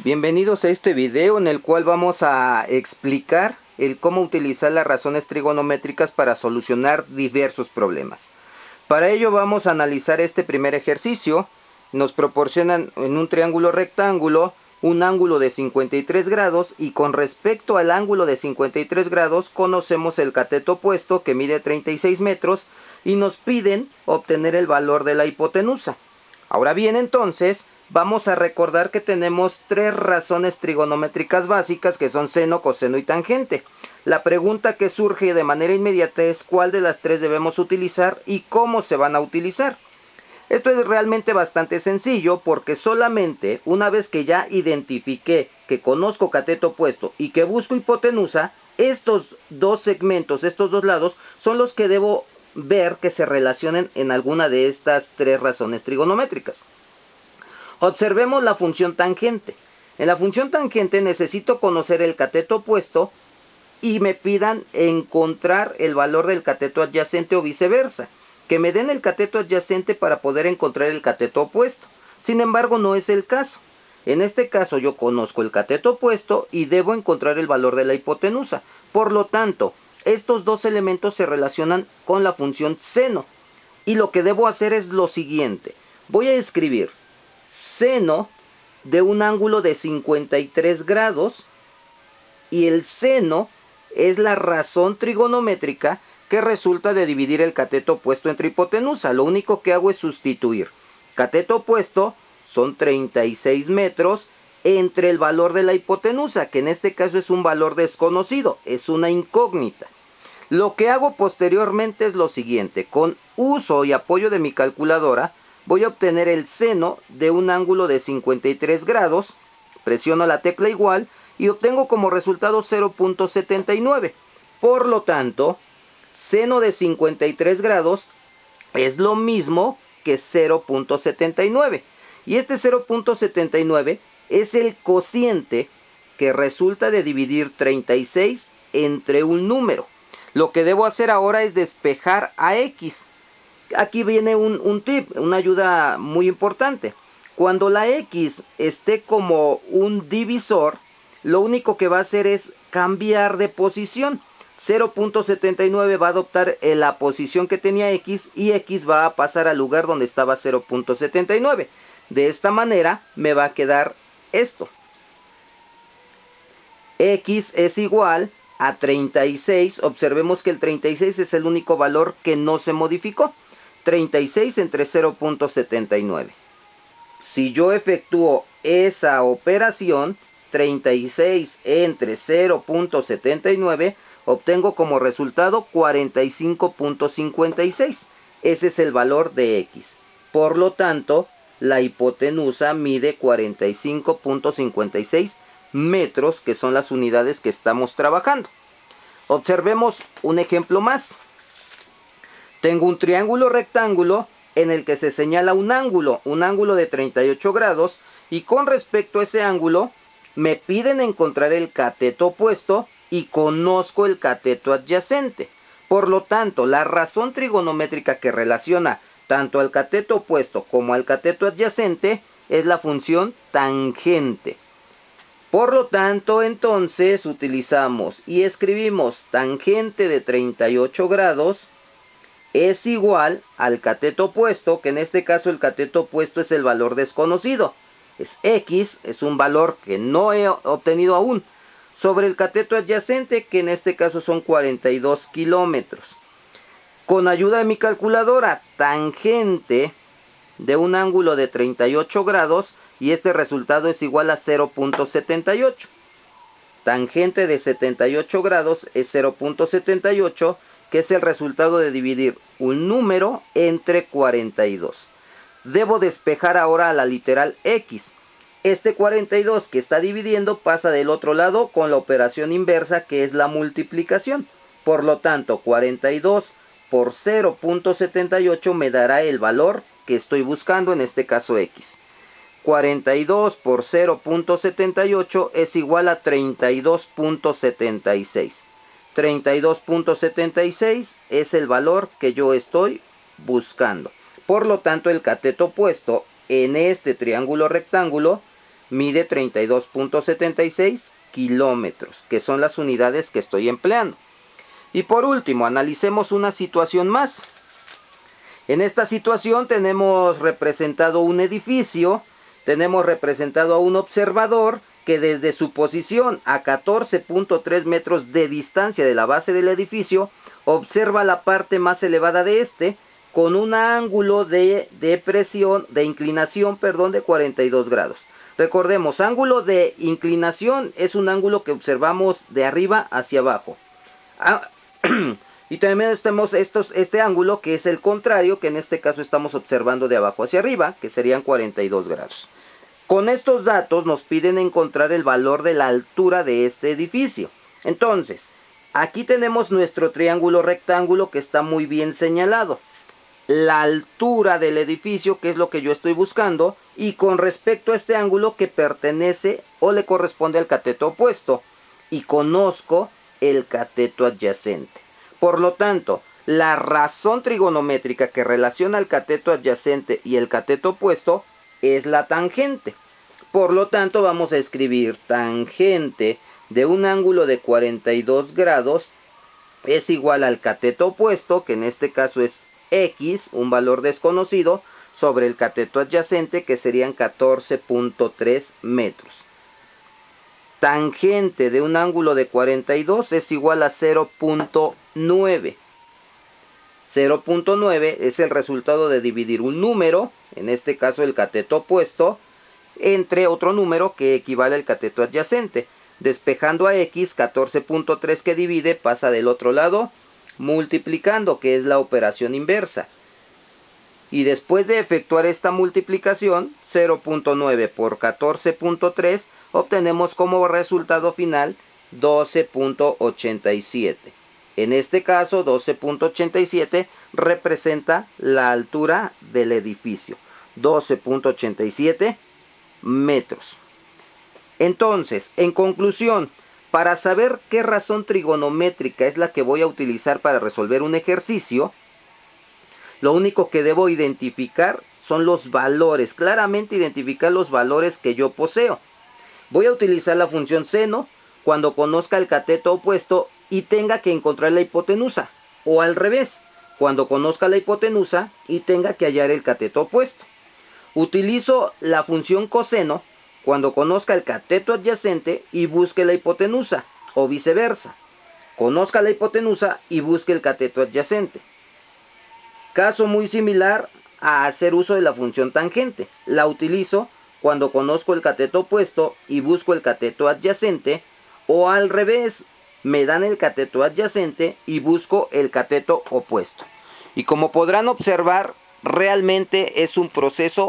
Bienvenidos a este video en el cual vamos a explicar el cómo utilizar las razones trigonométricas para solucionar diversos problemas. Para ello vamos a analizar este primer ejercicio. Nos proporcionan en un triángulo rectángulo un ángulo de 53 grados y con respecto al ángulo de 53 grados conocemos el cateto opuesto que mide 36 metros y nos piden obtener el valor de la hipotenusa. Ahora bien, entonces vamos a recordar que tenemos tres razones trigonométricas básicas que son seno, coseno y tangente. La pregunta que surge de manera inmediata es cuál de las tres debemos utilizar y cómo se van a utilizar. Esto es realmente bastante sencillo porque solamente una vez que ya identifiqué que conozco cateto opuesto y que busco hipotenusa, estos dos segmentos, estos dos lados, son los que debo ver que se relacionen en alguna de estas tres razones trigonométricas. Observemos la función tangente. En la función tangente necesito conocer el cateto opuesto y me pidan encontrar el valor del cateto adyacente o viceversa. Que me den el cateto adyacente para poder encontrar el cateto opuesto. Sin embargo, no es el caso. En este caso yo conozco el cateto opuesto y debo encontrar el valor de la hipotenusa. Por lo tanto, estos dos elementos se relacionan con la función seno. Y lo que debo hacer es lo siguiente. Voy a escribir seno de un ángulo de 53 grados y el seno es la razón trigonométrica que resulta de dividir el cateto opuesto entre hipotenusa. Lo único que hago es sustituir. Cateto opuesto son 36 metros entre el valor de la hipotenusa, que en este caso es un valor desconocido, es una incógnita. Lo que hago posteriormente es lo siguiente. Con uso y apoyo de mi calculadora, voy a obtener el seno de un ángulo de 53 grados, presiono la tecla igual y obtengo como resultado 0.79. Por lo tanto, seno de 53 grados es lo mismo que 0.79. Y este 0.79 es el cociente que resulta de dividir 36 entre un número. Lo que debo hacer ahora es despejar a x. Aquí viene un tip, una ayuda muy importante. Cuando la x esté como un divisor, lo único que va a hacer es cambiar de posición. 0.79 va a adoptar la posición que tenía x y x va a pasar al lugar donde estaba 0.79. De esta manera me va a quedar esto. X es igual a 36. Observemos que el 36 es el único valor que no se modificó. 36 entre 0.79. Si yo efectúo esa operación, 36 entre 0.79, obtengo como resultado 45.56. Ese es el valor de x. Por lo tanto, la hipotenusa mide 45.56 metros, que son las unidades que estamos trabajando. Observemos un ejemplo más. Tengo un triángulo rectángulo en el que se señala un ángulo de 38 grados, y con respecto a ese ángulo, me piden encontrar el cateto opuesto y conozco el cateto adyacente. Por lo tanto, la razón trigonométrica que relaciona tanto al cateto opuesto como al cateto adyacente es la función tangente. Por lo tanto, entonces utilizamos y escribimos tangente de 38 grados es igual al cateto opuesto, que en este caso el cateto opuesto es el valor desconocido. Es x, es un valor que no he obtenido aún, sobre el cateto adyacente, que en este caso son 42 kilómetros. Con ayuda de mi calculadora, tangente de un ángulo de 38 grados, y este resultado es igual a 0.78. Tangente de 78 grados es 0.78, que es el resultado de dividir un número entre 42. Debo despejar ahora a la literal x. Este 42 que está dividiendo pasa del otro lado con la operación inversa, que es la multiplicación. Por lo tanto, 42 por 0.78 me dará el valor que estoy buscando, en este caso x. 42 por 0.78 es igual a 32.76. 32.76 es el valor que yo estoy buscando. Por lo tanto, el cateto opuesto en este triángulo rectángulo mide 32.76 kilómetros, que son las unidades que estoy empleando. Y por último, analicemos una situación más. En esta situación tenemos representado un edificio, tenemos representado a un observador que desde su posición a 14.3 metros de distancia de la base del edificio, observa la parte más elevada de este, con un ángulo de inclinación de 42 grados. Recordemos, ángulo de inclinación es un ángulo que observamos de arriba hacia abajo. Y también tenemos este ángulo que es el contrario, que en este caso estamos observando de abajo hacia arriba, que serían 42 grados. Con estos datos nos piden encontrar el valor de la altura de este edificio. Entonces, aquí tenemos nuestro triángulo rectángulo que está muy bien señalado. La altura del edificio, que es lo que yo estoy buscando, y con respecto a este ángulo que pertenece o le corresponde al cateto opuesto, y conozco el cateto adyacente. Por lo tanto, la razón trigonométrica que relaciona el cateto adyacente y el cateto opuesto es la tangente. Por lo tanto, vamos a escribir tangente de un ángulo de 42 grados es igual al cateto opuesto, que en este caso es X, un valor desconocido, sobre el cateto adyacente, que serían 14.3 metros. Tangente de un ángulo de 42 es igual a 0.9. 0.9 es el resultado de dividir un número, en este caso el cateto opuesto, entre otro número que equivale al cateto adyacente. Despejando a X, 14.3 que divide pasa del otro lado, multiplicando, que es la operación inversa. Y después de efectuar esta multiplicación, 0.9 por 14.3, obtenemos como resultado final 12.87. En este caso, 12.87 representa la altura del edificio. 12.87 metros. Entonces, en conclusión, para saber qué razón trigonométrica es la que voy a utilizar para resolver un ejercicio, lo único que debo identificar son los valores, claramente identificar los valores que yo poseo. Voy a utilizar la función seno cuando conozca el cateto opuesto y tenga que encontrar la hipotenusa, o al revés, cuando conozca la hipotenusa y tenga que hallar el cateto opuesto. Utilizo la función coseno cuando conozca el cateto adyacente y busque la hipotenusa, o viceversa. Conozca la hipotenusa y busque el cateto adyacente. Caso muy similar a hacer uso de la función tangente. La utilizo cuando conozco el cateto opuesto y busco el cateto adyacente, o al revés, me dan el cateto adyacente y busco el cateto opuesto. Y como podrán observar, realmente es un proceso